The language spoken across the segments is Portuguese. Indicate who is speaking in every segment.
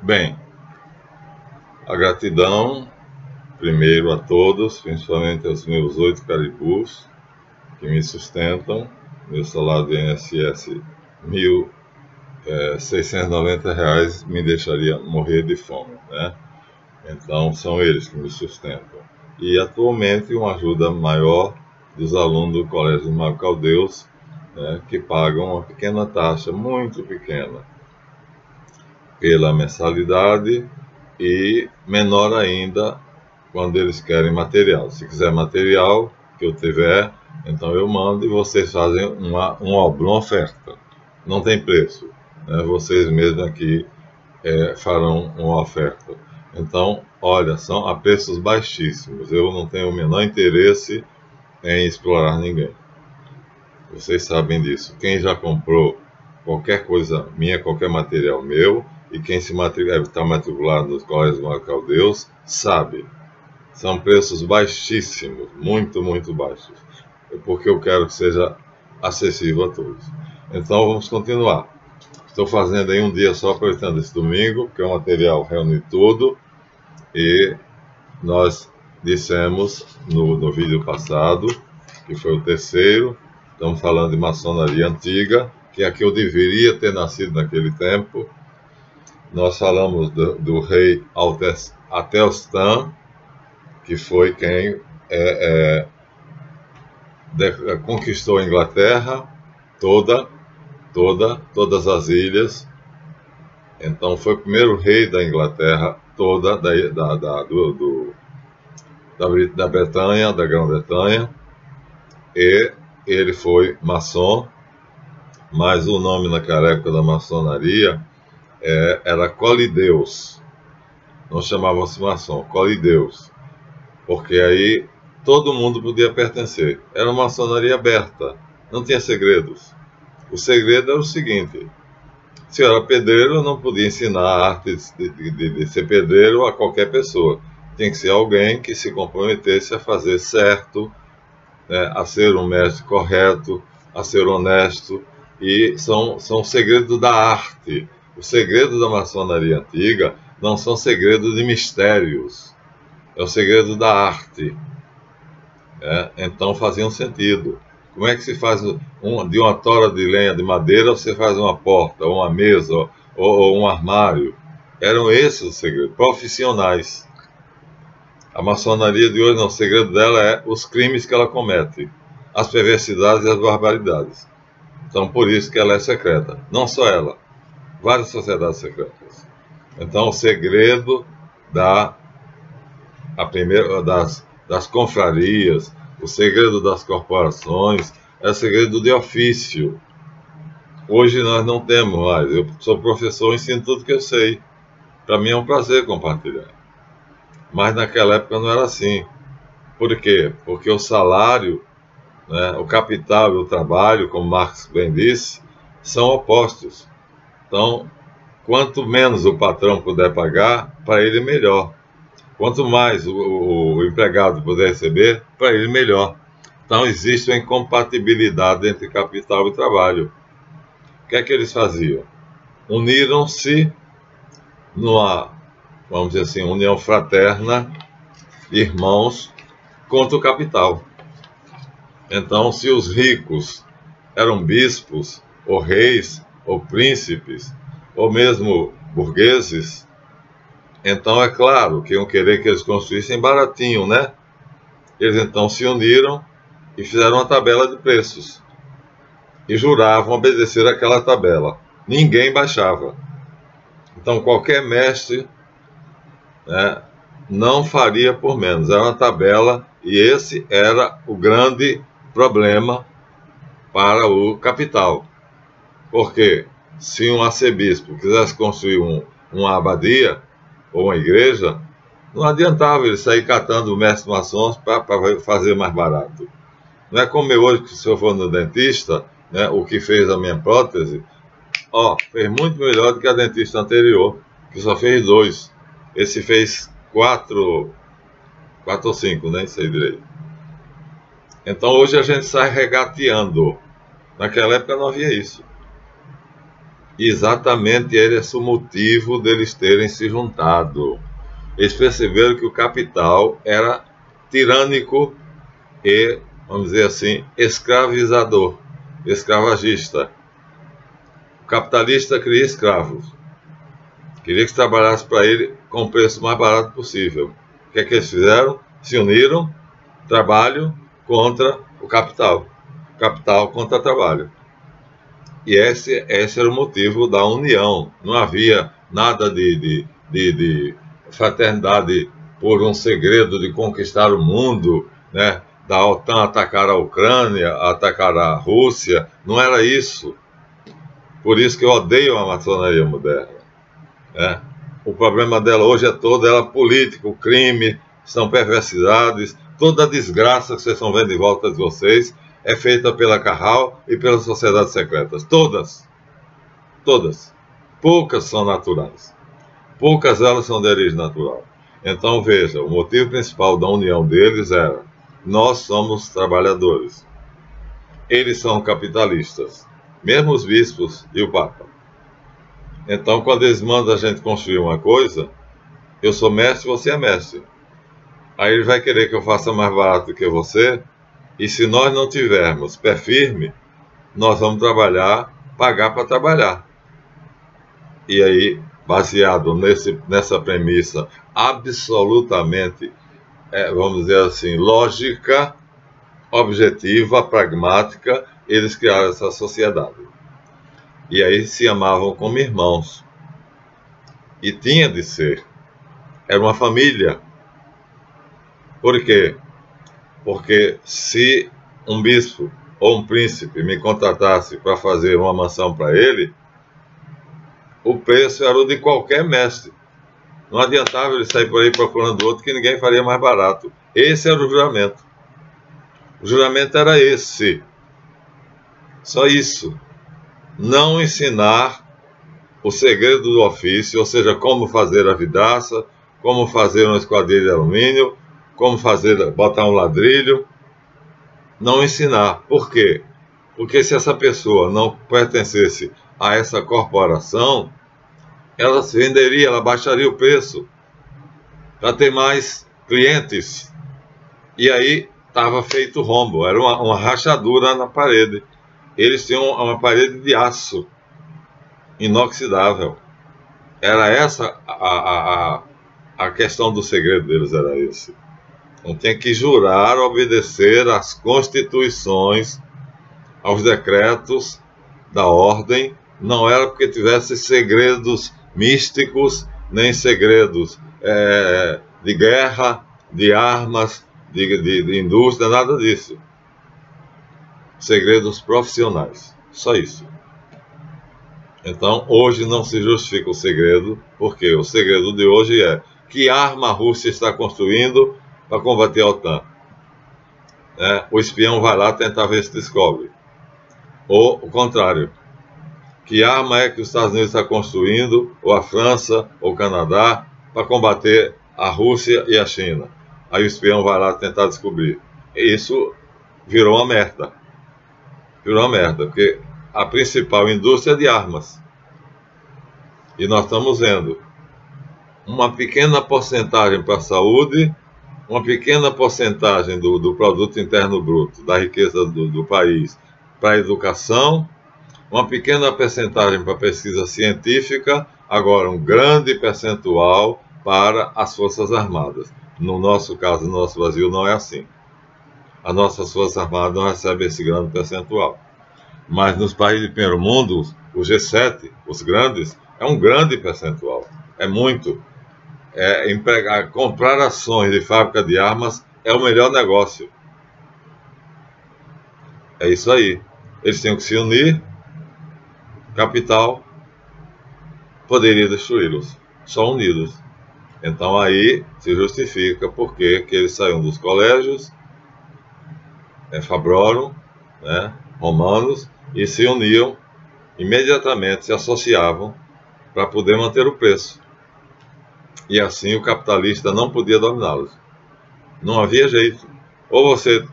Speaker 1: Bem, a gratidão, primeiro a todos, principalmente aos meus 8 caribus que me sustentam. Meu salário de INSS, R$ 1.690, me deixaria morrer de fome, né? Então, são eles que me sustentam. E, atualmente, uma ajuda maior dos alunos do Colégio Mago Caldeus, né, que pagam uma pequena taxa, muito pequena, pela mensalidade, e menor ainda quando eles querem material. Se quiser material que eu tiver, então eu mando e vocês fazem uma oferta. Não tem preço, né? Vocês mesmos aqui farão uma oferta. Então, olha, são a preços baixíssimos. Eu não tenho o menor interesse em explorar ninguém. Vocês sabem disso. Quem já comprou qualquer coisa minha, qualquer material meu, e quem está matriculado nos Colégios Mago Caldeus, sabe. São preços baixíssimos, muito, muito baixos. Porque eu quero que seja acessível a todos. Então, vamos continuar. Estou fazendo aí um dia só, aproveitando esse domingo, que é o material reúne tudo. E nós dissemos no vídeo passado, que foi o terceiro, estamos falando de maçonaria antiga, que é a que eu deveria ter nascido naquele tempo. Nós falamos do rei Atelstan, que foi quem conquistou a Inglaterra todas as ilhas. Então foi o primeiro rei da Inglaterra toda, da Bretanha, da Grã-Bretanha, e ele foi maçom, mas o nome naquela época da maçonaria era Colideus, não chamava-se maçom, Colideus, porque aí todo mundo podia pertencer, era uma maçonaria aberta, não tinha segredos. O segredo era o seguinte: se eu era pedreiro, eu não podia ensinar a arte de ser pedreiro a qualquer pessoa. Tem que ser alguém que se comprometesse a fazer certo, né, a ser um mestre correto, a ser honesto. E são segredos da arte. Os segredos da maçonaria antiga não são segredos de mistérios. É o segredo da arte. Então faziam sentido. Como é que se faz de uma tora de lenha, de madeira, você faz uma porta, ou uma mesa, ou um armário? Eram esses os segredos, profissionais. A maçonaria de hoje, não, o segredo dela é os crimes que ela comete, as perversidades e as barbaridades. Então, por isso que ela é secreta. Não só ela, várias sociedades secretas. Então, o segredo das confrarias, o segredo das corporações, é o segredo de ofício. Hoje nós não temos mais. Eu sou professor, ensino tudo que eu sei. Para mim é um prazer compartilhar. Mas naquela época não era assim. Por quê? Porque o salário, né, o capital e o trabalho, como Marx bem disse, são opostos. Então, quanto menos o patrão puder pagar, para ele melhor. Quanto mais o empregado puder receber, para ele melhor. Então existe uma incompatibilidade entre capital e trabalho. O que é que eles faziam? Uniram-se numa, vamos dizer assim, união fraterna, irmãos, contra o capital. Então, se os ricos eram bispos, ou reis, ou príncipes, ou mesmo burgueses, então é claro que iam querer que eles construíssem baratinho, né? Eles então se uniram e fizeram uma tabela de preços. E juravam obedecer aquela tabela. Ninguém baixava. Então qualquer mestre, né, não faria por menos. Era uma tabela, e esse era o grande problema para o capital. Porque se um arcebispo quisesse construir uma abadia, ou uma igreja, não adiantava ele sair catando mestres maçons para fazer mais barato. Não é como eu hoje, que se eu for no dentista, né, o que fez a minha prótese, fez muito melhor do que a dentista anterior, que só fez 2. Esse fez 4 ou 5, nem sei direito. Então hoje a gente sai regateando. Naquela época não havia isso. Exatamente era esse o motivo deles terem se juntado. Eles perceberam que o capital era tirânico e, vamos dizer assim, escravizador, escravagista. O capitalista queria escravos. Queria que trabalhasse para ele com o preço mais barato possível. O que é que eles fizeram? Se uniram, trabalho contra o capital. Capital contra trabalho. E esse era o motivo da união. Não havia nada de fraternidade por um segredo de conquistar o mundo, né? Da OTAN atacar a Ucrânia, atacar a Rússia. Não era isso. Por isso que eu odeio a maçonaria moderna. Né? O problema dela hoje é toda ela política, o crime, são perversidades, toda a desgraça que vocês estão vendo em volta de vocês é feita pela Carral e pelas sociedades secretas. Todas. Todas. Poucas são naturais. Poucas elas são de origem natural. Então, veja, o motivo principal da união deles era: nós somos trabalhadores. Eles são capitalistas. Mesmo os bispos e o Papa. Então, quando eles mandam a gente construir uma coisa, eu sou mestre, você é mestre. Aí ele vai querer que eu faça mais barato do que você, e se nós não tivermos pé firme, nós vamos trabalhar, pagar para trabalhar. E aí, baseado nessa premissa absolutamente, vamos dizer assim, lógica, objetiva, pragmática, eles criaram essa sociedade. E aí se amavam como irmãos. E tinha de ser. Era uma família. Por quê? Porque se um bispo ou um príncipe me contratasse para fazer uma mansão para ele, o preço era o de qualquer mestre. Não adiantava ele sair por aí procurando outro que ninguém faria mais barato. Esse era o juramento. O juramento era esse. Só isso. Não ensinar o segredo do ofício, ou seja, como fazer a vidraça, como fazer uma esquadrilha de alumínio, como botar um ladrilho. Não ensinar. Por quê? Porque se essa pessoa não pertencesse a essa corporação, ela se venderia, ela baixaria o preço para ter mais clientes. E aí estava feito rombo, era uma rachadura na parede. Eles tinham uma parede de aço, inoxidável. Era essa a questão do segredo deles, era esse. Então tinha que jurar obedecer às constituições, aos decretos da ordem. Não era porque tivesse segredos místicos, nem segredos de guerra, de armas, de indústria, nada disso. Segredos profissionais, só isso. Então, hoje não se justifica o segredo, porque o segredo de hoje é: que arma a Rússia está construindo para combater a OTAN? O espião vai lá tentar ver se descobre. Ou o contrário: que arma é que os Estados Unidos está construindo, ou a França, ou o Canadá, para combater a Rússia e a China? Aí o espião vai lá tentar descobrir. E isso virou uma merda. Virou uma merda, porque a principal indústria é de armas. E nós estamos vendo uma pequena porcentagem para a saúde, uma pequena porcentagem do produto interno bruto, da riqueza do país, para a educação, uma pequena percentagem para a pesquisa científica, agora um grande percentual para as Forças Armadas. No nosso caso, no nosso Brasil, não é assim. As nossas Forças Armadas não recebem esse grande percentual. Mas nos países de primeiro mundo, o G7, os grandes, é um grande percentual. É muito. Comprar ações de fábrica de armas é o melhor negócio. É isso aí. Eles tinham que se unir. Capital poderia destruí-los. Só unidos. Então aí se justifica porque que eles saíram dos colégios, Fabrorum, né, romanos, e se uniam, imediatamente se associavam para poder manter o preço. E assim o capitalista não podia dominá-los. Não havia jeito. Ou você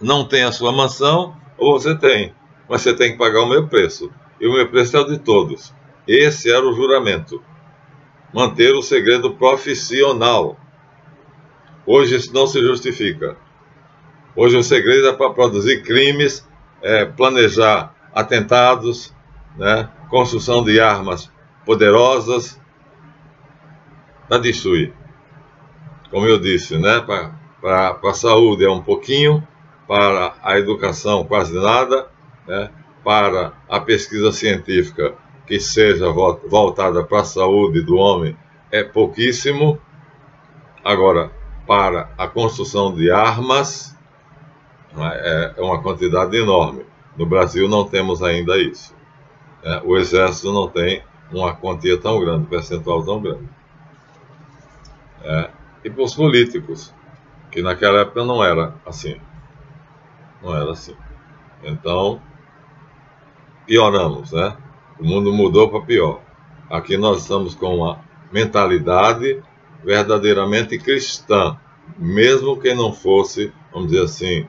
Speaker 1: não tem a sua mansão, ou você tem. Mas você tem que pagar o meu preço. e o meu preço é o de todos. Esse era o juramento. Manter o segredo profissional. Hoje isso não se justifica. Hoje o segredo é para produzir crimes, planejar atentados, né, construção de armas poderosas para destruir. Como eu disse, né, para a saúde é um pouquinho, para a educação quase nada, né, para a pesquisa científica que seja voltada para a saúde do homem é pouquíssimo. Agora, para a construção de armas, é uma quantidade enorme. No Brasil não temos ainda isso. O Exército não tem uma quantia tão grande, um percentual tão grande. E para os políticos, que naquela época não era assim. Não era assim. Então, pioramos, né? O mundo mudou para pior. Aqui nós estamos com uma mentalidade verdadeiramente cristã. Mesmo quem não fosse, vamos dizer assim,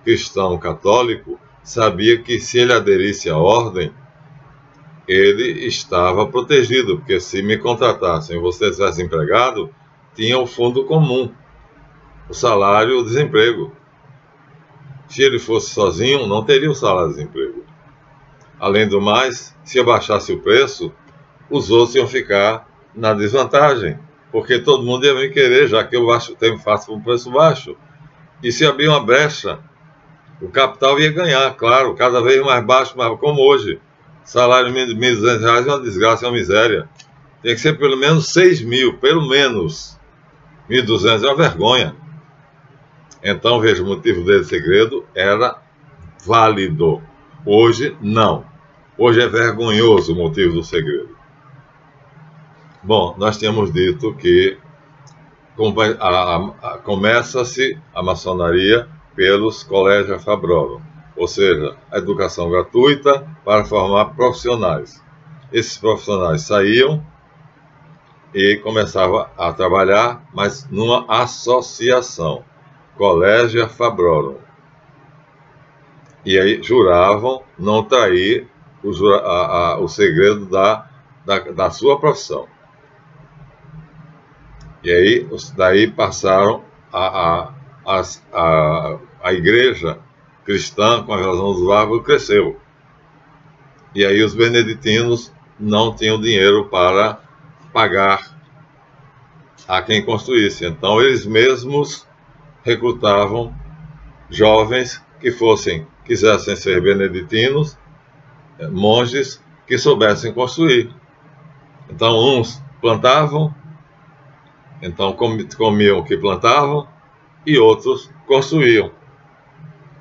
Speaker 1: cristão católico, sabia que se ele aderisse à ordem, ele estava protegido, porque se me contratassem e você estivesse empregado, tinha o fundo comum, o salário e o desemprego. Se ele fosse sozinho, não teria o salário e desemprego. Além do mais, se eu baixasse o preço, os outros iam ficar na desvantagem, porque todo mundo ia me querer, já que eu faço um preço baixo. E se abrir uma brecha, o capital ia ganhar, claro, cada vez mais baixo, mas como hoje. Salário de R$ 1.200 é uma desgraça, é uma miséria. Tem que ser pelo menos 6 mil, pelo menos. 1.200 é uma vergonha. Então, veja, o motivo desse segredo era válido. Hoje, não. Hoje é vergonhoso o motivo do segredo. Bom, nós tínhamos dito que começa-se a maçonaria pelos colégios Fabrorum, ou seja, a educação gratuita para formar profissionais. Esses profissionais saíam e começavam a trabalhar, mas numa associação, Collegia Fabrorum. E aí juravam não trair o segredo da sua profissão. E aí, daí passaram a igreja cristã, com a razão dos bárbaros, cresceu. E aí os beneditinos não tinham dinheiro para pagar a quem construísse. Então eles mesmos recrutavam jovens que quisessem ser beneditinos, monges que soubessem construir. Então uns plantavam, então comiam o que plantavam, e outros construíam.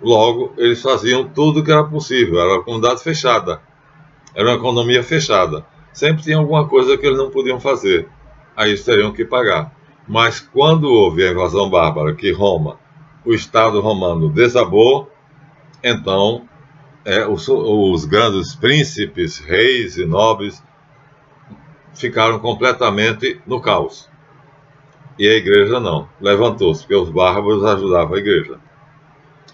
Speaker 1: Logo, eles faziam tudo o que era possível. Era uma comunidade fechada. Era uma economia fechada. Sempre tinha alguma coisa que eles não podiam fazer. Aí eles teriam que pagar. Mas quando houve a invasão bárbara, que Roma, o Estado romano desabou, então os grandes príncipes, reis e nobres ficaram completamente no caos. E a igreja não, levantou-se, porque os bárbaros ajudavam a igreja.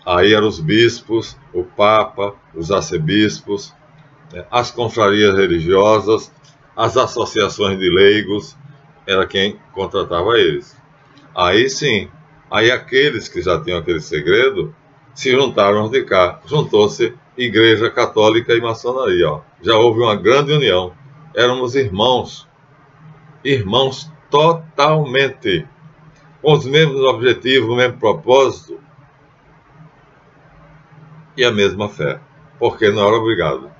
Speaker 1: Aí eram os bispos, o papa, os arcebispos, as confrarias religiosas, as associações de leigos, era quem contratava eles. Aí sim, aí aqueles que já tinham aquele segredo, se juntaram de cá, juntou-se Igreja Católica e Maçonaria. Ó. Já houve uma grande união, éramos irmãos totalmente, com os mesmos objetivos, o mesmo propósito e a mesma fé, porque não era obrigado.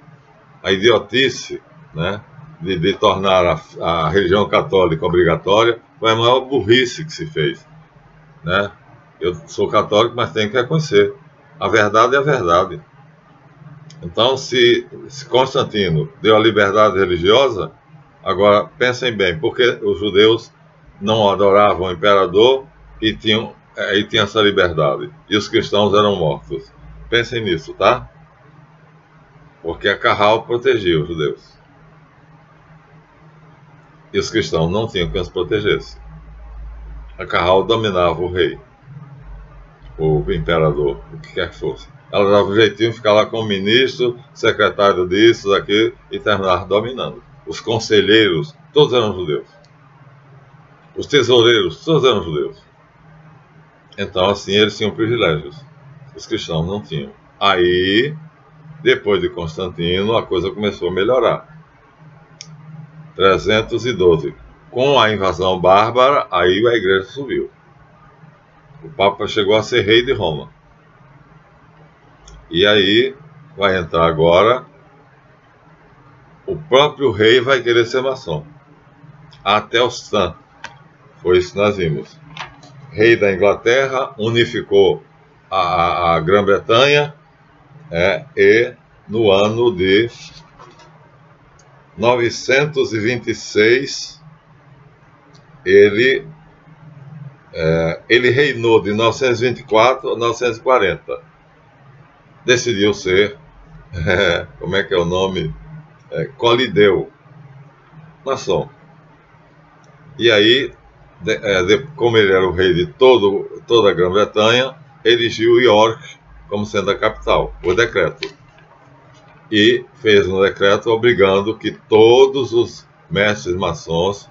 Speaker 1: A idiotice, né, de tornar a religião católica obrigatória foi a maior burrice que se fez. Né? Eu sou católico, mas tenho que reconhecer. A verdade é a verdade. Então, se Constantino deu a liberdade religiosa, agora pensem bem, porque os judeus não adoravam o imperador e tinham essa liberdade, e os cristãos eram mortos. Pensem nisso, tá? Porque a Carral protegia os judeus. E os cristãos não tinham quem os protegesse. A Carral dominava o rei, o imperador, o que quer que fosse. Ela dava um jeitinho de ficar lá como ministro, secretário disso, daquilo, e terminava dominando. Os conselheiros, todos eram judeus. Os tesoureiros, todos eram judeus. Então, assim, eles tinham privilégios. Os cristãos não tinham. Aí, depois de Constantino, a coisa começou a melhorar. 312. Com a invasão bárbara, aí a igreja subiu. O Papa chegou a ser rei de Roma. E aí vai entrar agora, o próprio rei vai querer ser maçom. Até o Stan. Foi isso que nós vimos. Rei da Inglaterra unificou a Grã-Bretanha, e no ano de 926 ele reinou de 924 a 940. Decidiu ser, como é que é o nome? Colideu, maçom. E aí, como ele era o rei de toda a Grã-Bretanha, erigiu York como sendo a capital, por decreto. E fez um decreto obrigando que todos os mestres maçons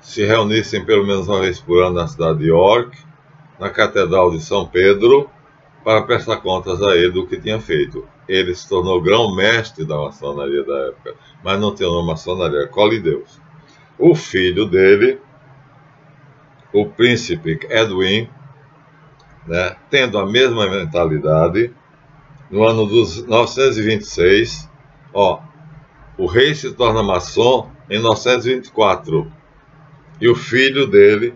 Speaker 1: se reunissem pelo menos uma vez por ano na cidade de York, na Catedral de São Pedro, para prestar contas a ele do que tinha feito. Ele se tornou grão-mestre da maçonaria da época, mas não tinha nome maçonaria, Colideus. O filho dele, o príncipe Edwin, tendo a mesma mentalidade, no ano dos 926, o rei se torna maçom em 924. E o filho dele,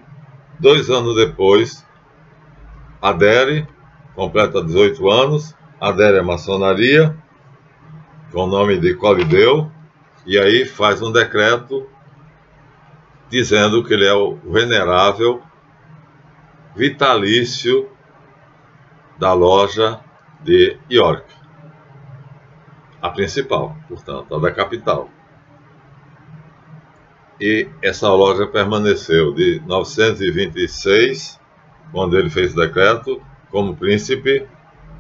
Speaker 1: 2 anos depois, adere, completa 18 anos, adere à maçonaria, com o nome de Colideu, e aí faz um decreto dizendo que ele é o venerável vitalício da loja de York, a principal, portanto, a da capital. E essa loja permaneceu de 926, quando ele fez o decreto, como príncipe.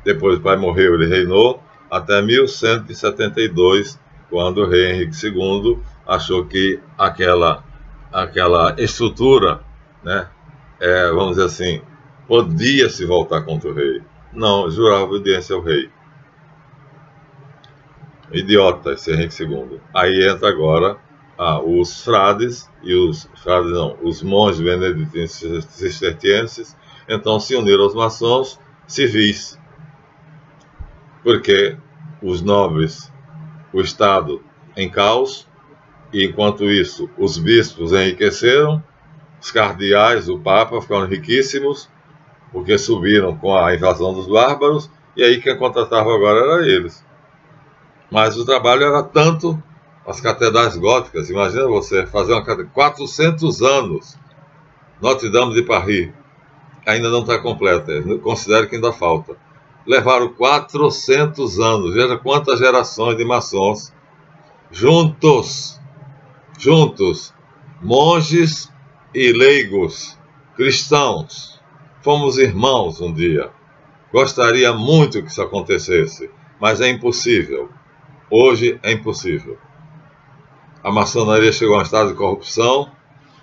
Speaker 1: Depois o pai morreu, ele reinou, até 1172, quando o rei Henrique II achou que aquela estrutura, vamos dizer assim, podia se voltar contra o rei. Não, jurava obediência ao rei. Idiota esse Henrique II. Aí entra agora os frades, os monges beneditinos cistercienses, então se uniram aos maçons civis, porque os nobres, o Estado em caos, e enquanto isso os bispos enriqueceram, os cardeais, o Papa ficaram riquíssimos, porque subiram com a invasão dos bárbaros, e aí quem contratava agora era eles. Mas o trabalho era tanto, as catedrais góticas, imagina você fazer uma catedral, 400 anos, Notre Dame de Paris, ainda não está completa, considero que ainda falta. Levaram 400 anos, veja quantas gerações de maçons, juntos, monges e leigos, cristãos, fomos irmãos um dia. Gostaria muito que isso acontecesse, mas é impossível. Hoje é impossível. A maçonaria chegou a um estado de corrupção,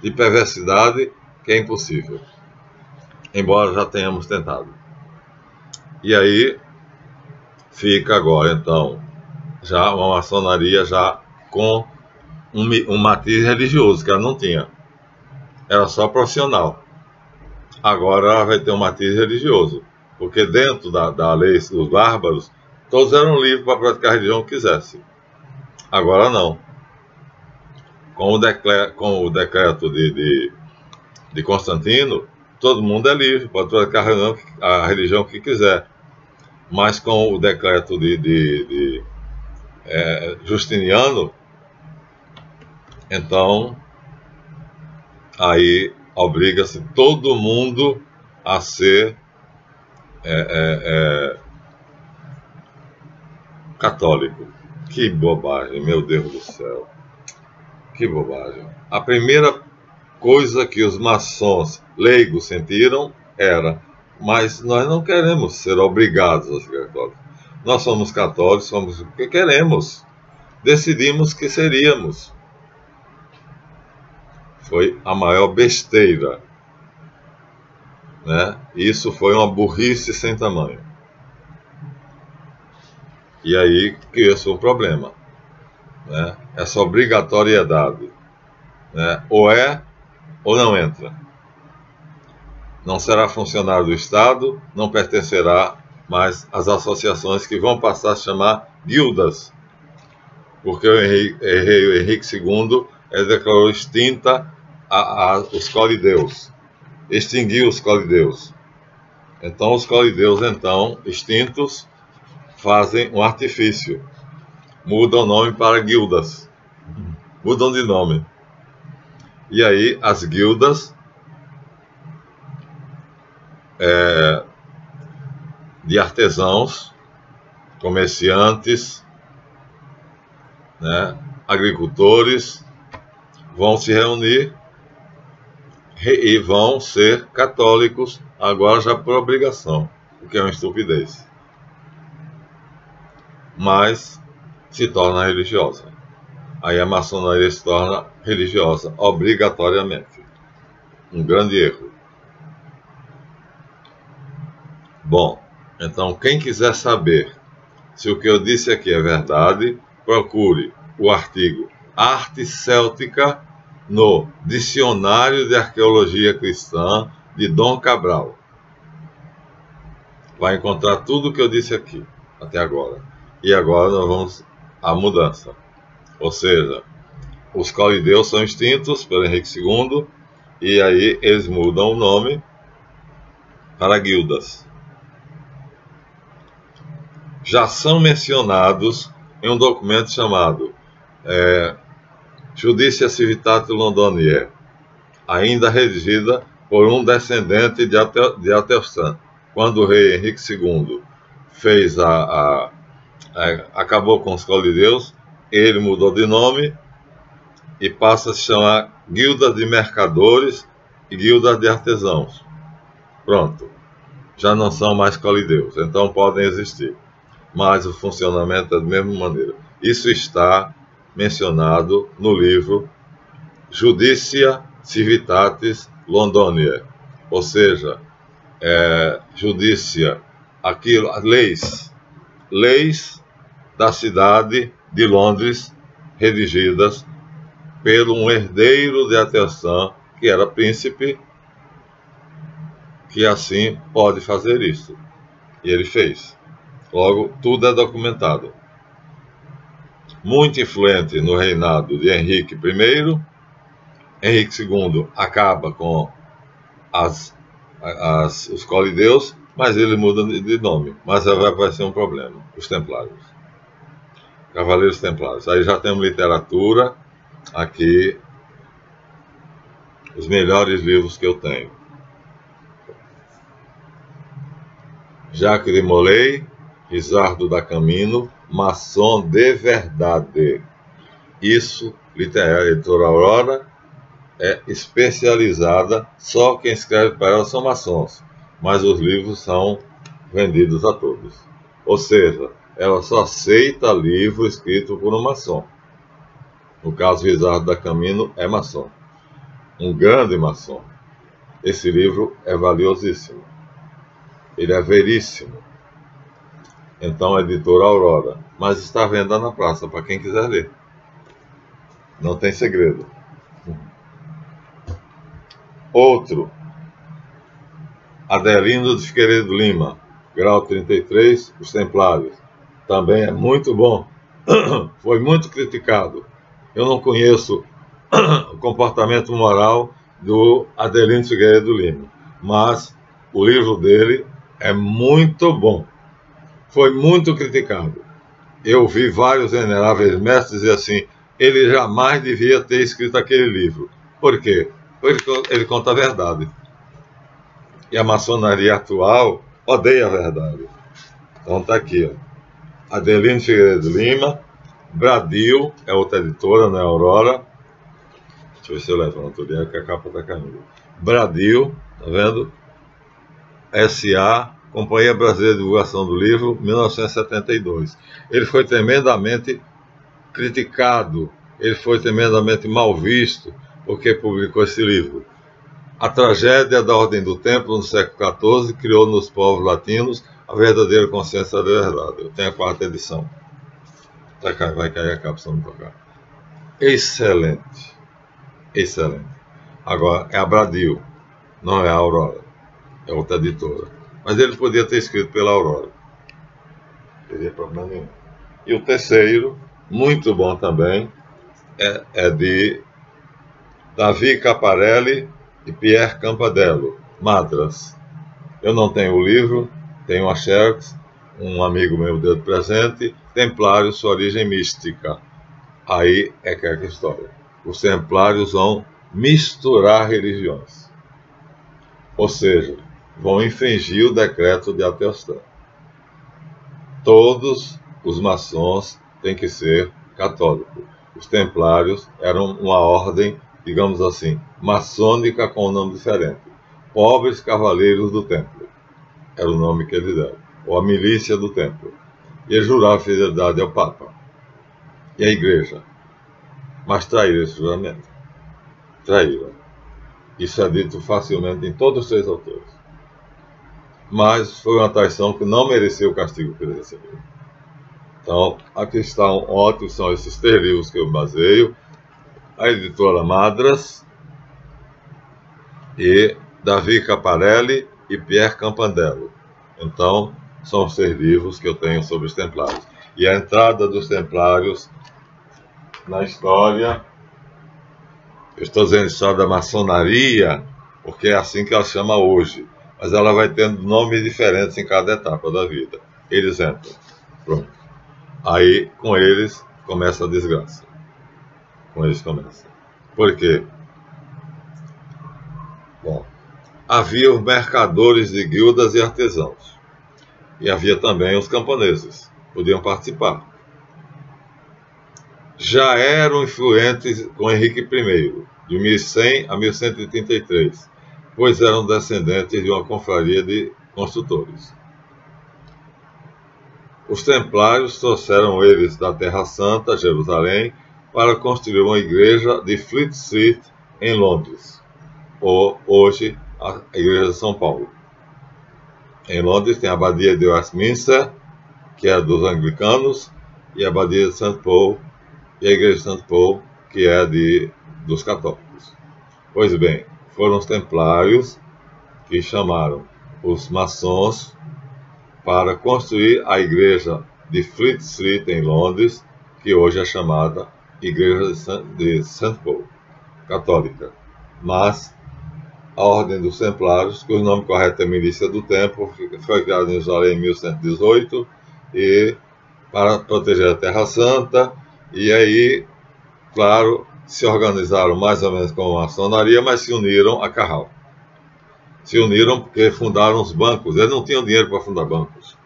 Speaker 1: de perversidade, que é impossível. Embora já tenhamos tentado. E aí fica agora, então, já uma maçonaria já com um matiz religioso, que ela não tinha. Era só profissional. Agora ela vai ter um matiz religioso, porque dentro da lei dos bárbaros, todos eram livres para praticar a religião que quisessem. Agora não. Com o decreto de Constantino, todo mundo é livre, pode praticar a religião que quiser. Mas com o decreto de Justiniano, então, aí obriga-se todo mundo a ser católico. Que bobagem, meu Deus do céu. Que bobagem. A primeira coisa que os maçons leigos sentiram era: mas nós não queremos ser obrigados a ser católicos. Nós somos católicos, somos o que queremos. Decidimos que seríamos. Foi a maior besteira, né? Isso foi uma burrice sem tamanho. E aí criou-se um problema, né? Essa obrigatoriedade, né? Ou é ou não entra. Não será funcionário do Estado, não pertencerá mais às associações que vão passar a se chamar guildas, porque o Henrique II declarou extinta os colideus, extinguiu os colideus. Então os colideus, então, extintos, fazem um artifício, mudam o nome para guildas, mudam de nome. E aí as guildas de artesãos, comerciantes, né, agricultores, vão se reunir e vão ser católicos, agora já por obrigação, o que é uma estupidez. Mas se torna religiosa. Aí a maçonaria se torna religiosa, obrigatoriamente. Um grande erro. Bom, então quem quiser saber se o que eu disse aqui é verdade, procure o artigo Arte Céltica no Dicionário de Arqueologia Cristã de Dom Cabral. Vai encontrar tudo o que eu disse aqui, até agora. E agora nós vamos à mudança. Ou seja, os colideus são extintos pelo Henrique II, e aí eles mudam o nome para guildas. Já são mencionados em um documento chamado Judicia Civitatis Londoniae, ainda redigida por um descendente de Atelstan. Quando o rei Henrique II fez acabou com os colideus, ele mudou de nome e passa a se chamar Guilda de Mercadores e Guilda de Artesãos. Pronto, já não são mais colideus, então podem existir, mas o funcionamento é da mesma maneira. Isso está mencionado no livro Judicia Civitatis Londoniae, ou seja, judícia, aquilo, leis da cidade de Londres, redigidas por um herdeiro de Atelstan, que era príncipe, que assim pode fazer isso. E ele fez. Logo, tudo é documentado. Muito influente no reinado de Henrique I, Henrique II acaba com os colideus, mas ele muda de nome. Mas vai ser um problema, os templários. Cavaleiros Templários. Aí já temos literatura, aqui, os melhores livros que eu tenho. Jacques de Molay, Risardo da Camino, maçom de verdade. Isso, literatura Editora Aurora, é especializada, só quem escreve para ela são maçons, mas os livros são vendidos a todos. Ou seja, ela só aceita livro escrito por um maçom. No caso, Risardo da Camino é maçom, um grande maçom. Esse livro é valiosíssimo, ele é veríssimo. Então, Editora Aurora, mas está à venda na praça para quem quiser ler. Não tem segredo. Outro, Adelino de Figueiredo Lima, grau 33, Os Templários. Também é muito bom. Foi muito criticado. Eu não conheço o comportamento moral do Adelino de Figueiredo Lima, mas o livro dele é muito bom. Foi muito criticado. Eu vi vários veneráveis mestres dizer assim, ele jamais devia ter escrito aquele livro. Por quê? Porque ele conta a verdade. E a maçonaria atual odeia a verdade. Então está aqui, ó. Adelino Figueiredo Lima, Bradil, é outra editora, não é Aurora. Deixa eu ver se eu levanto ali, que a capa está caindo. Bradil, tá vendo? S.A., Companhia Brasileira de Divulgação do Livro, 1972. Ele foi tremendamente criticado, ele foi tremendamente mal visto, porque publicou esse livro. A tragédia da Ordem do Templo no século XIV criou nos povos latinos a verdadeira consciência da verdade. Eu tenho a 4ª edição. Vai cair a capa, se não tocar. Excelente. Excelente. Agora, é a Bradil, não é a Aurora. É outra editora. Mas ele podia ter escrito pela Aurora. Não teria problema nenhum. E o terceiro, muito bom também, é de Davi Caparelli e Pierre Campandello, Madras. Eu não tenho o livro, tenho a Xerox, um amigo meu deu de presente, Templários, sua origem mística. Aí é que é a história. Os templários vão misturar religiões. Ou seja, vão infringir o decreto de Atelstã. Todos os maçons têm que ser católicos. Os templários eram uma ordem, digamos assim, maçônica com um nome diferente. Pobres Cavaleiros do Templo. Era o nome que eles deram. Ou a milícia do Templo. E eles juravam fidelidade ao Papa e à Igreja. Mas traíram esse juramento. Traíram. Isso é dito facilmente em todos os 3 autores. Mas foi uma traição que não mereceu o castigo que ele recebeu. Então, aqui estão ótimos, são esses 3 livros que eu baseio. A editora Madras e Davi Caparelli e Pierre Campandello. Então, são os 3 livros que eu tenho sobre os templários. E a entrada dos templários na história, eu estou dizendo história da maçonaria, porque é assim que ela chama hoje. Mas ela vai tendo nomes diferentes em cada etapa da vida. Eles entram. Pronto. Aí, com eles, começa a desgraça. Com eles começa. Por quê? Bom, havia os mercadores de guildas e artesãos. E havia também os camponeses. Podiam participar. Já eram influentes com Henrique I, de 1100 a 1133, pois eram descendentes de uma confraria de construtores. Os templários trouxeram eles da Terra Santa, Jerusalém, para construir uma igreja de Fleet Street, em Londres, ou hoje a Igreja de São Paulo. Em Londres tem a Abadia de Westminster, que é dos anglicanos, e a Abadia de St. Paul, e a Igreja de St. Paul, que é dos católicos. Pois bem, foram os templários que chamaram os maçons para construir a igreja de Fleet Street, em Londres, que hoje é chamada Igreja de St. Paul, católica. Mas a Ordem dos Templários, cujo nome correto é Milícia do Templo, foi criada em Jerusalém em 1118, e para proteger a Terra Santa. E aí, claro, se organizaram mais ou menos como a maçonaria, mas se uniram a Carral. Se uniram porque fundaram os bancos. Eles não tinham dinheiro para fundar bancos.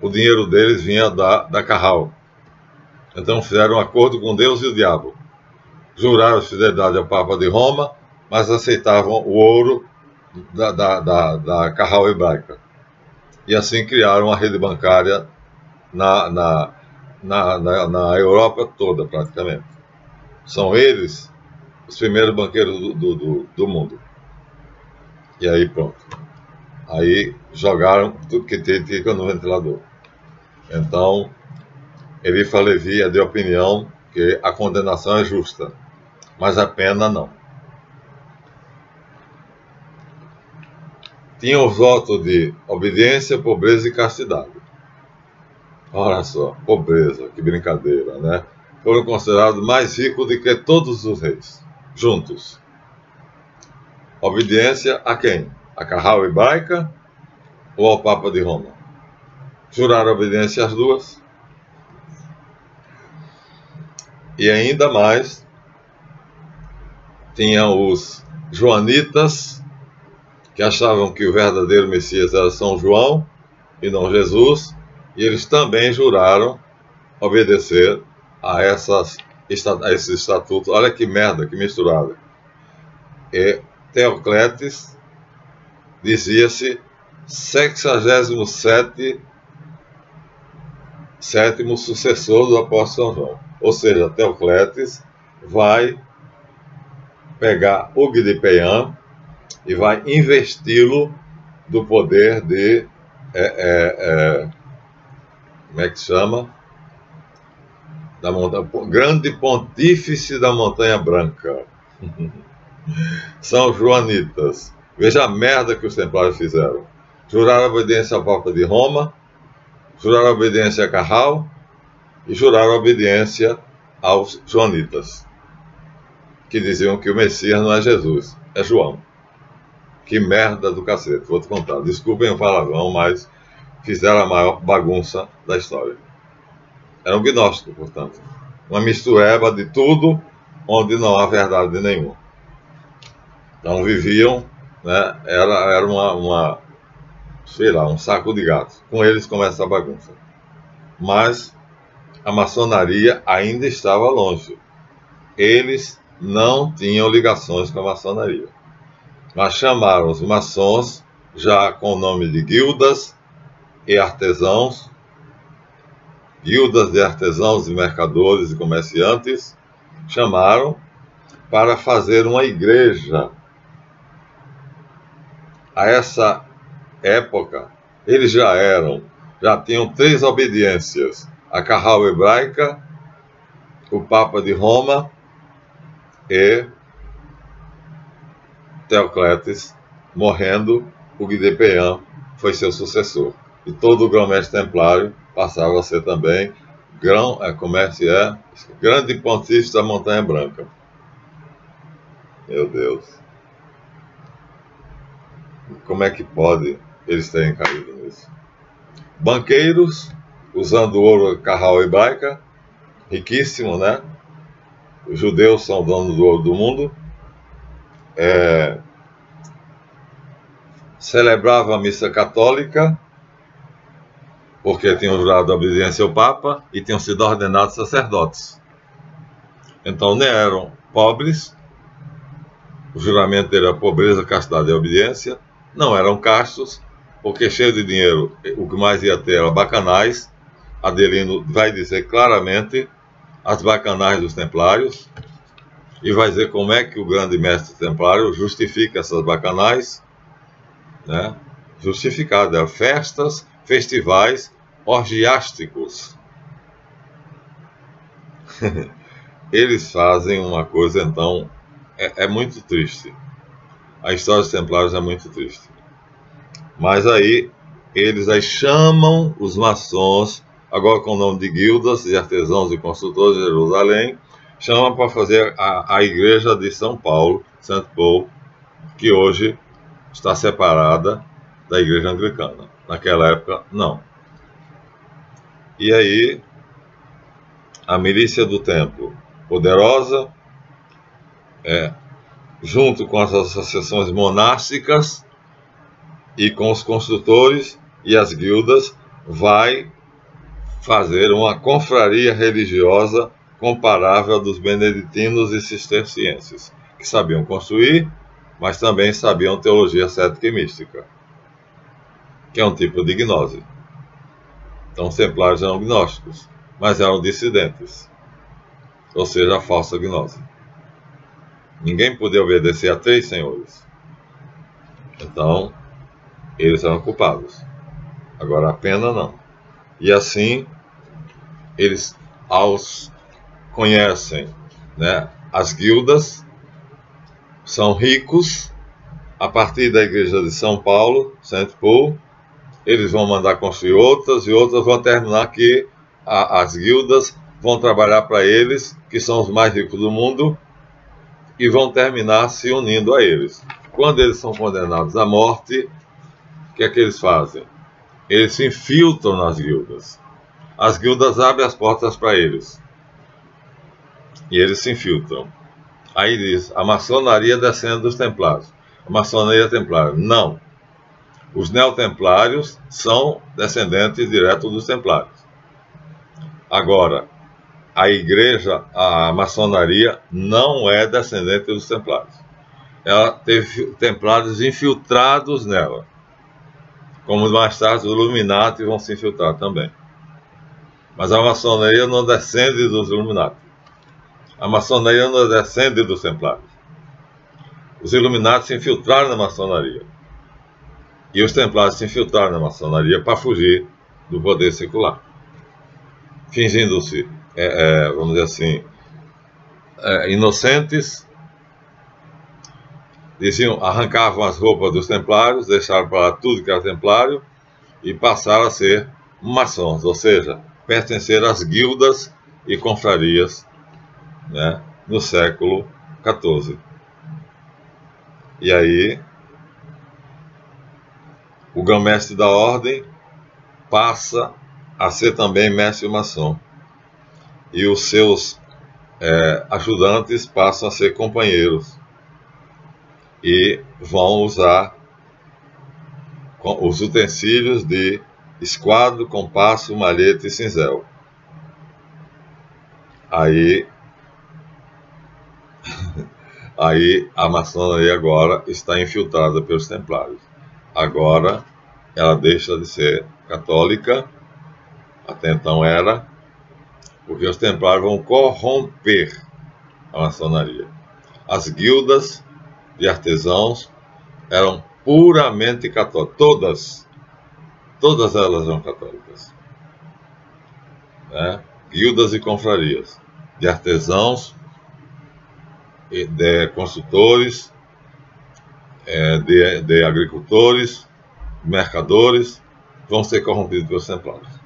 Speaker 1: O dinheiro deles vinha da Carral. Então fizeram um acordo com Deus e o diabo. Juraram fidelidade ao Papa de Roma, mas aceitavam o ouro da Carral hebraica. E assim criaram uma rede bancária na Europa toda, praticamente. São eles os primeiros banqueiros do mundo. E aí pronto. Aí jogaram tudo que fica no ventilador. Então, Elifa Levi é de opinião que a condenação é justa, mas a pena não. Tinham os votos de obediência, pobreza e castidade. Olha só, pobreza, que brincadeira, né? Foram considerados mais ricos do que todos os reis, juntos. Obediência a quem? A Carral hebraica ou ao Papa de Roma? Juraram obediência às duas. E ainda mais, tinham os joanitas, que achavam que o verdadeiro Messias era São João e não Jesus, e eles também juraram obedecer a esses estatutos. Olha que merda, que misturada. E Teocletes dizia-se 67º sucessor do apóstolo São João. Ou seja, Teocletes vai pegar Hugues de Payens e vai investi-lo do poder de como é que chama? Da montanha, grande pontífice da Montanha Branca. São joanitas. Veja a merda que os templários fizeram. Juraram obediência ao Papa de Roma, juraram obediência a Carral e juraram obediência aos joanitas, que diziam que o Messias não é Jesus, é João. Que merda do cacete, vou te contar. Desculpem o palavrão, mas fizeram a maior bagunça da história. Era um gnóstico, portanto. Uma mistureba de tudo, onde não há verdade nenhuma. Então viviam, né, era sei lá, um saco de gato. Com eles começa a bagunça. Mas a maçonaria ainda estava longe. Eles não tinham ligações com a maçonaria. Mas chamaram os maçons, já com o nome de guildas e artesãos, guildas de artesãos e mercadores e comerciantes, chamaram para fazer uma igreja. A essa época, eles já tinham 3 obediências: a Carral hebraica, o Papa de Roma e Teocletes, morrendo, Hugues de Payens foi seu sucessor. E todo o grão-mestre templário passava a ser também grande pontífice da Montanha Branca. Meu Deus. Como é que pode eles terem caído nisso? Banqueiros, usando ouro Carral hebraica, riquíssimo, né? Os judeus são donos do ouro do mundo. Celebrava a missa católica, porque tinham jurado a obediência ao Papa e tinham sido ordenados sacerdotes. Então, nem eram pobres, o juramento era pobreza, castidade e obediência. Não eram castos, porque cheio de dinheiro, o que mais ia ter era bacanais. Adelino vai dizer claramente as bacanais dos templários, e vai dizer como é que o grande mestre templário justifica essas bacanais, né? Justificado, eram festas, festivais orgiásticos. Eles fazem uma coisa, então, é muito triste. A história dos templários é muito triste. Mas aí, eles chamam os maçons, agora com o nome de guildas de artesãos e construtores de Jerusalém, chamam para fazer a igreja de São Paulo, Saint Paul, que hoje está separada da igreja anglicana. Naquela época, não. E aí, a milícia do templo, poderosa, junto com as associações monásticas e com os construtores e as guildas, vai fazer uma confraria religiosa comparável dos beneditinos e cistercienses, que sabiam construir, mas também sabiam teologia cética e mística, que é um tipo de gnose. Então os templários eram gnósticos, mas eram dissidentes, ou seja, a falsa gnose. Ninguém podia obedecer a 3 senhores. Então, eles eram culpados. Agora, a pena não. E assim, eles conhecem, né, as guildas, são ricos. A partir da igreja de São Paulo, Saint Paul, eles vão mandar construir outras, e outras vão terminar que as guildas vão trabalhar para eles, que são os mais ricos do mundo, e vão terminar se unindo a eles. Quando eles são condenados à morte, o que é que eles fazem? Eles se infiltram nas guildas. As guildas abrem as portas para eles. E eles se infiltram. Aí diz, a maçonaria descendo dos templários. A maçonaria templária. Não. Os neotemplários são descendentes diretos dos templários. Agora, a igreja, a maçonaria, não é descendente dos templários. ela teve templários infiltrados nela, como mais tarde os Illuminati vão se infiltrar também. Mas a maçonaria não descende dos Illuminati. A maçonaria não descende dos templários. Os Illuminati se infiltraram na maçonaria. E os templários se infiltraram na maçonaria para fugir do poder secular. Fingindo-se, vamos dizer assim, inocentes, arrancavam as roupas dos templários, deixaram para lá tudo que era templário e passaram a ser maçons, ou seja, pertencer às guildas e confrarias, né, no século XIV. E aí, o grão-mestre da ordem passa a ser também mestre maçom. E os seus ajudantes passam a ser companheiros. E vão usar os utensílios de esquadro, compasso, malhete e cinzel. Aí a maçonaria agora está infiltrada pelos templários. Agora ela deixa de ser católica, até então era, porque os templários vão corromper a maçonaria. As guildas de artesãos eram puramente católicas, todas elas eram católicas, né? Guildas e confrarias de artesãos, de consultores, de agricultores, mercadores, vão ser corrompidos pelos templários.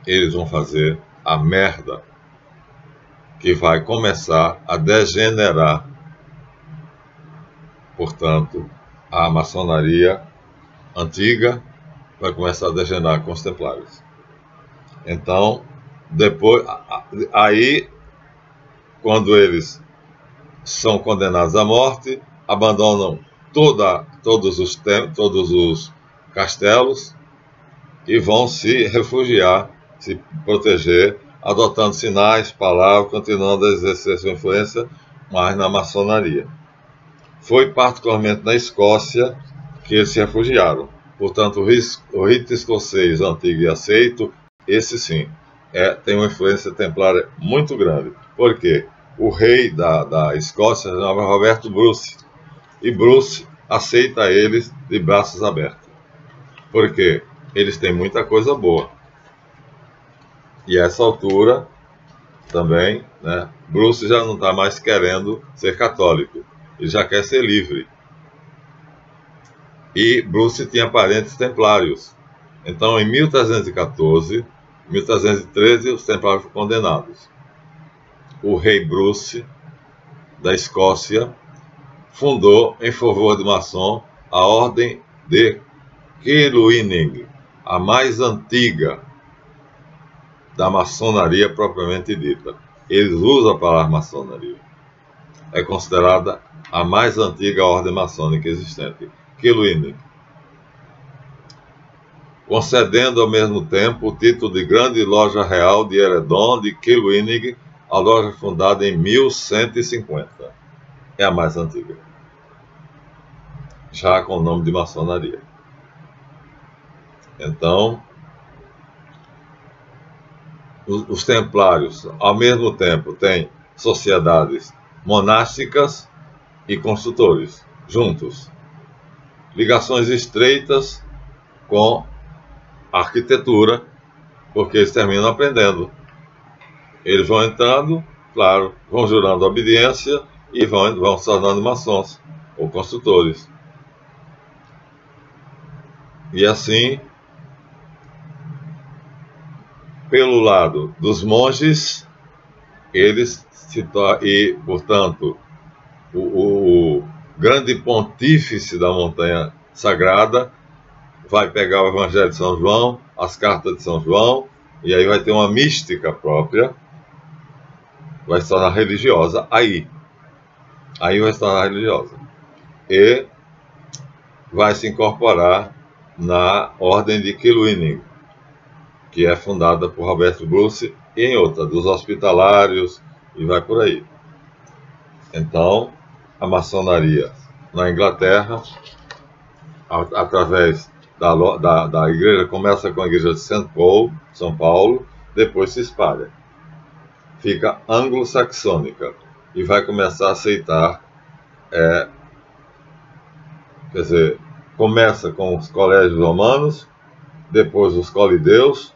Speaker 1: Eles vão fazer a merda que vai começar a degenerar. Portanto, a maçonaria antiga vai começar a degenerar com os templários. Então, depois, aí, quando eles são condenados à morte, abandonam todos os castelos e vão se refugiar, se proteger, adotando sinais, palavras, continuando a exercer sua influência, mas na maçonaria. Foi particularmente na Escócia que eles se refugiaram. Portanto, o rito escocês antigo e aceito, esse sim, tem uma influência templária muito grande. Por quê? O rei da Escócia se chamava Roberto Bruce. E Bruce aceita eles de braços abertos. Por quê? Eles têm muita coisa boa. E a essa altura, também, né, Bruce já não está mais querendo ser católico. Ele já quer ser livre. E Bruce tinha parentes templários. Então, em 1314, 1313, os templários foram condenados. O rei Bruce, da Escócia, fundou, em favor de maçom, a Ordem de Culhwch, a mais antiga da maçonaria propriamente dita. Eles usam a palavra maçonaria. É considerada a mais antiga ordem maçônica existente, Culhwch, concedendo ao mesmo tempo o título de Grande Loja Real de Eredon de Culhwch, a loja fundada em 1150. É a mais antiga, já com o nome de maçonaria. Então, os templários, ao mesmo tempo, têm sociedades monásticas e construtores, juntos. Ligações estreitas com a arquitetura, porque eles terminam aprendendo. Eles vão entrando, claro, vão jurando obediência e vão se tornando maçons ou construtores. E assim, pelo lado dos monges, eles e, portanto, o grande pontífice da montanha sagrada vai pegar o Evangelho de São João, as cartas de São João, e aí vai ter uma mística própria, vai se tornar religiosa aí vai se tornar religiosa, e vai se incorporar na Ordem de Culhwch, que é fundada por Roberto Bruce, e em outra, dos hospitalários, e vai por aí. Então, a maçonaria na Inglaterra, através da igreja, começa com a igreja de St. Paul, São Paulo, depois se espalha. Fica anglo-saxônica e vai começar a aceitar, quer dizer, começa com os colégios romanos, depois os colideus,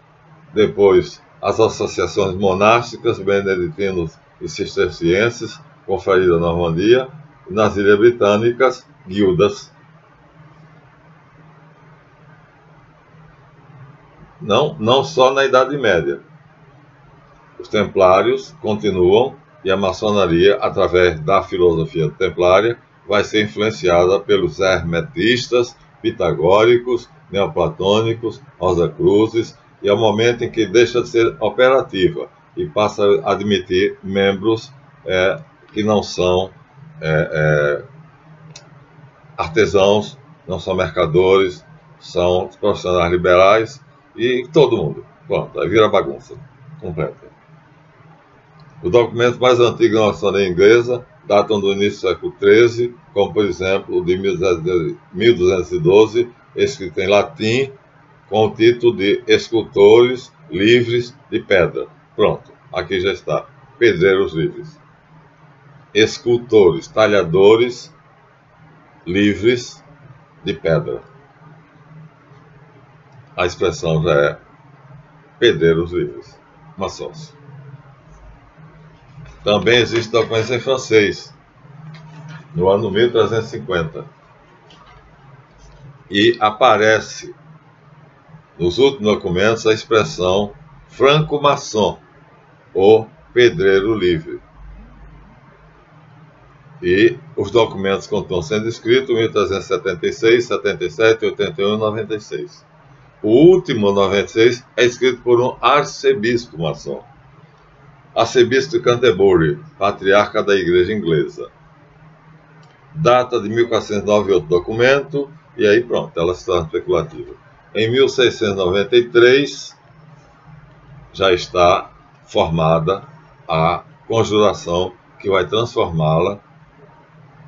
Speaker 1: depois as associações monásticas, beneditinos e cistercienses, Confraria da Normandia, e nas Ilhas Britânicas, guildas. Não só na Idade Média. Os templários continuam e a maçonaria, através da filosofia templária, vai ser influenciada pelos hermetistas, pitagóricos, neoplatônicos, rosacruzes, e é o momento em que deixa de ser operativa e passa a admitir membros que não são artesãos, não são mercadores, são profissionais liberais e todo mundo. Pronto, aí vira bagunça completa. Os documentos mais antigos da maçonaria inglesa datam do início do século XIII, como por exemplo o de 1212, escrito em latim, com o título de Escultores Livres de Pedra. Pronto, aqui já está. Pedreiros livres. Escultores, talhadores livres de pedra. A expressão já é pedreiros livres, maçons. Também existe documentos em francês, no ano 1350. E aparece nos últimos documentos a expressão franco-maçom, ou pedreiro livre. E os documentos continuam sendo escritos em 1376, 77, 81 e 96. O último, 96, é escrito por um arcebispo maçom. Arcebispo de Canterbury, patriarca da Igreja Inglesa. Data de 1409 outro documento, e aí pronto, ela se torna especulativa. Em 1693, já está formada a conjuração que vai transformá-la,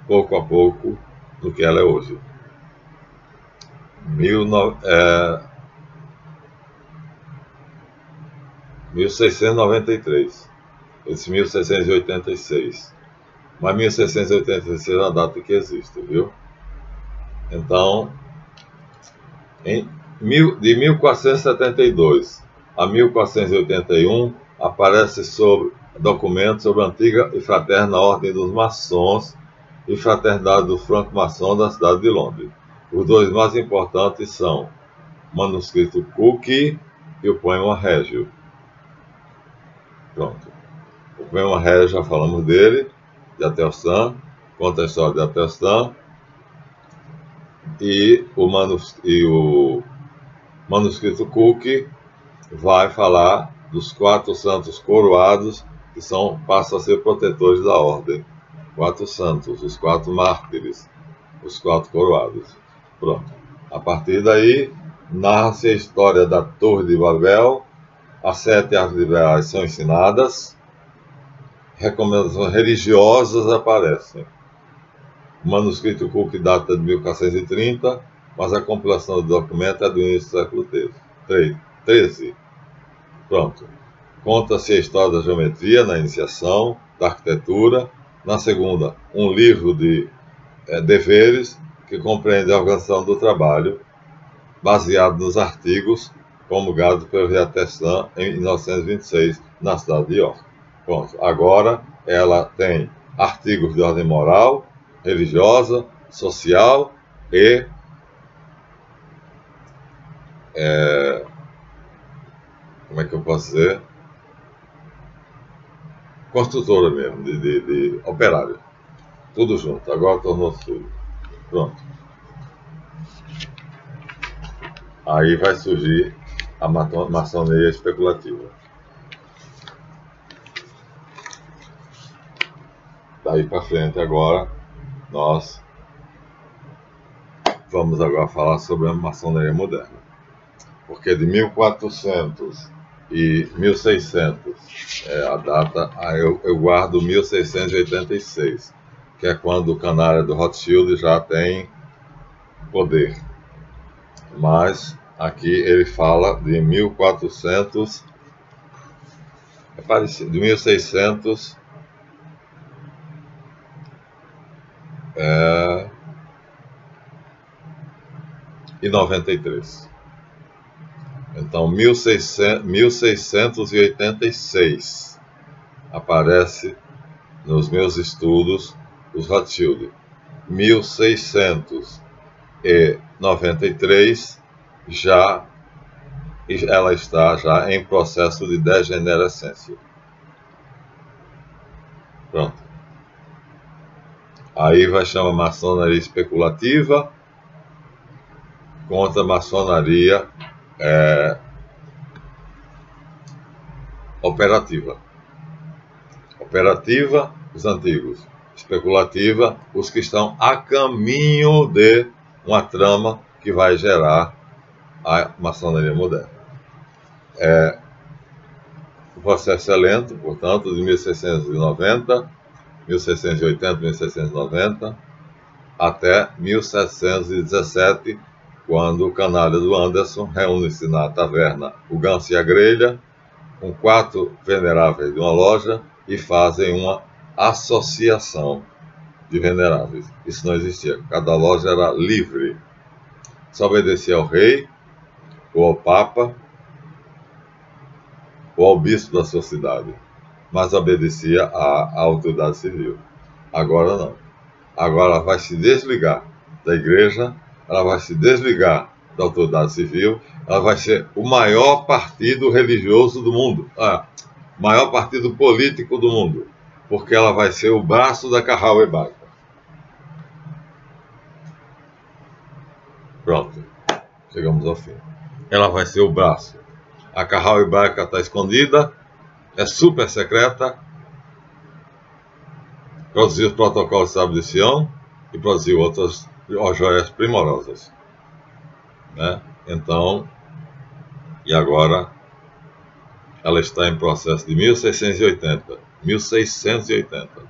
Speaker 1: pouco a pouco, no que ela é hoje. 1693. Eu disse 1686. Mas 1686 é uma data que existe, viu? Então, de 1472 a 1481, aparece documentos sobre a antiga e fraterna Ordem dos Maçons e Fraternidade do Franco-Maçom da cidade de Londres. Os dois mais importantes são o manuscrito Cook e o Poema Régio. Pronto. O Poema Régio, já falamos dele, de Atelstan, conta a história de Atelstan, e o manuscrito Cook vai falar dos 4 santos coroados que passam a ser protetores da ordem. 4 santos, os 4 mártires, os 4 coroados. Pronto. A partir daí, narra-se a história da Torre de Babel, as 7 artes liberais são ensinadas, recomendações religiosas aparecem. O manuscrito Cook data de 1430, mas a compilação do documento é do início do século XIII. Pronto. Conta-se a história da geometria na iniciação, da arquitetura. Na segunda, um livro de deveres que compreende a organização do trabalho, baseado nos artigos promulgados pelo rei Atelstan em 1926, na cidade de York. Pronto. Agora ela tem artigos de ordem moral, religiosa, social e como é que eu posso dizer? Construtora mesmo, de operário. Tudo junto. Agora tornou-se tudo. Pronto. Aí vai surgir a maçonaria especulativa. Daí para frente agora, nós vamos agora falar sobre a maçonaria moderna. Porque de 1400 e 1600 a data, eu guardo 1686. que é quando o canário do Rothschild já tem poder. Mas aqui ele fala de 1400, é parecido, de 1600 e 93. Então 1686 aparece nos meus estudos os Rothschild. 1693 ela está já em processo de degenerescência. Pronto. Aí vai chamar maçonaria especulativa contra a maçonaria operativa. Operativa, os antigos. Especulativa, os que estão a caminho de uma trama que vai gerar a maçonaria moderna. O processo é lento, portanto, de 1690, 1680, 1690, até 1717, quando o canalha do Anderson reúne-se na taverna o Ganso e a Grelha, com 4 veneráveis de uma loja, e fazem uma associação de veneráveis. Isso não existia. Cada loja era livre. Só obedecia ao rei, ou ao papa, ou ao bispo da sua cidade. Mas obedecia à autoridade civil. Agora não. Agora ela vai se desligar da igreja, ela vai se desligar da autoridade civil, ela vai ser o maior partido religioso do mundo, maior partido político do mundo, porque ela vai ser o braço da Carral Hebraica. Pronto, chegamos ao fim. Ela vai ser o braço. A Carral Hebraica está escondida, é super secreta, produziu os protocolos de Sábio de Sião e produziu outras joias primorosas. Né? Então, e agora ela está em processo de 1680,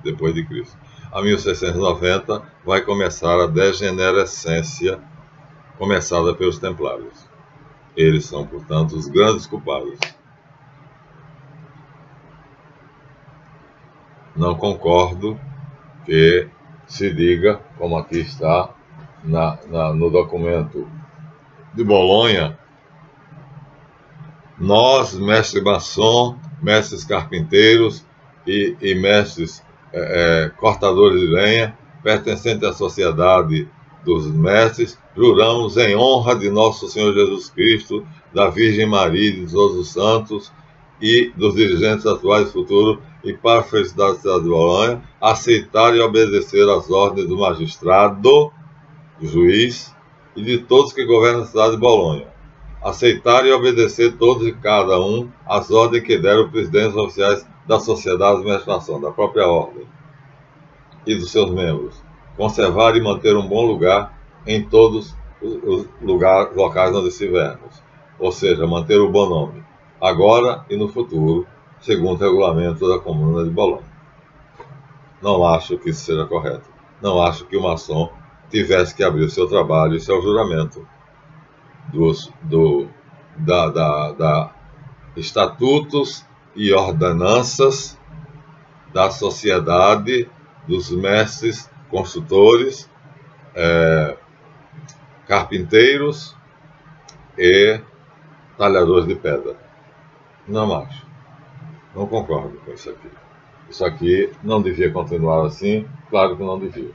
Speaker 1: depois de Cristo. A 1690 vai começar a degenerescência começada pelos templários. Eles são, portanto, os grandes culpados. Não concordo que se diga, como aqui está no documento de Bolonha, nós, mestres maçom, mestres carpinteiros e mestres cortadores de lenha, pertencentes à sociedade dos mestres, juramos em honra de nosso Senhor Jesus Cristo, da Virgem Maria e de todos os santos e dos dirigentes atuais e futuros, e para a felicidade da cidade de Bolonha, aceitar e obedecer às ordens do magistrado, do juiz e de todos que governam a cidade de Bolonha. Aceitar e obedecer todos e cada um às ordens que deram os presidentes oficiais da sociedade de administração, da própria ordem e dos seus membros. Conservar e manter um bom lugar em todos os locais onde estivermos. Ou seja, manter o bom nome, agora e no futuro, segundo o regulamento da Comuna de Bolonha. Não acho que isso seja correto. Não acho que o maçom tivesse que abrir o seu trabalho, isso é o juramento da estatutos e ordenanças da sociedade, dos mestres construtores, carpinteiros e talhadores de pedra. Não acho. Não concordo com isso aqui. Isso aqui não devia continuar assim, claro que não devia.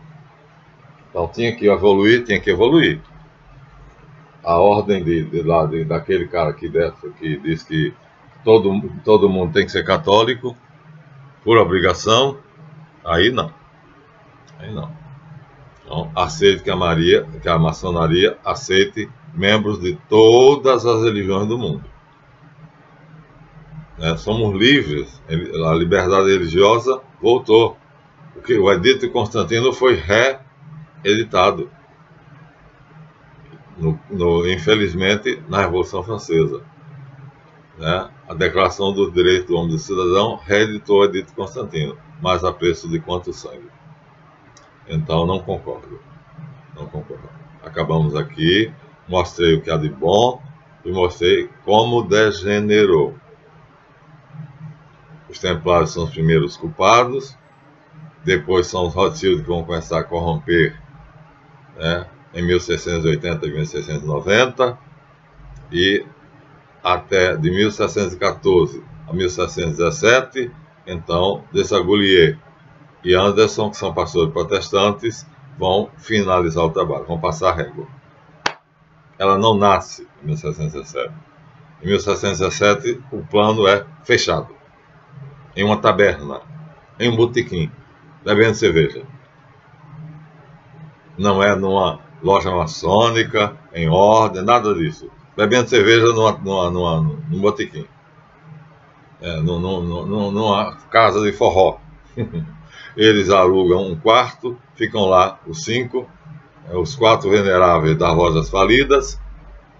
Speaker 1: Então tinha que evoluir. A ordem daquele cara que diz que todo mundo tem que ser católico, por obrigação, aí não. Então, aceite que a maçonaria aceite membros de todas as religiões do mundo. Somos livres, a liberdade religiosa voltou. Porque o Edito de Constantino foi reeditado, infelizmente, na Revolução Francesa. A Declaração dos Direitos do Homem e do Cidadão reeditou o Edito de Constantino, mas a preço de quanto sangue? Então não concordo. Não concordo. Acabamos aqui, mostrei o que há de bom e mostrei como degenerou. Os templários são os primeiros culpados, depois são os Rothschild que vão começar a corromper, né, em 1680 e 1690, e até de 1714 a 1717, então Desaguliers e Anderson, que são pastores protestantes, vão finalizar o trabalho, vão passar a régua. Ela não nasce em 1717. Em 1717, o plano é fechado, em uma taberna, em um botequim, bebendo cerveja. Não é numa loja maçônica, em ordem, nada disso. Bebendo cerveja num botequim. Numa casa de forró. Eles alugam um quarto, ficam lá os 5, os 4 veneráveis das lojas falidas,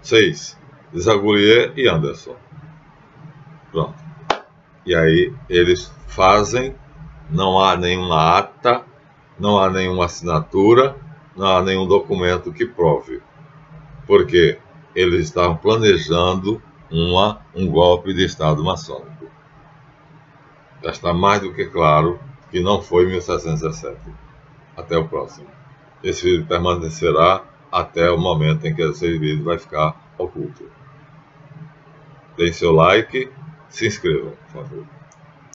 Speaker 1: 6, Desaguliers e Anderson. Pronto. E aí eles fazem, não há nenhuma ata, não há nenhuma assinatura, não há nenhum documento que prove. Porque eles estavam planejando um golpe de Estado maçônico. Já está mais do que claro que não foi em 1717. Até o próximo. Esse vídeo permanecerá até o momento em que esse vídeo vai ficar oculto. Deem seu like, se inscrevam, por favor.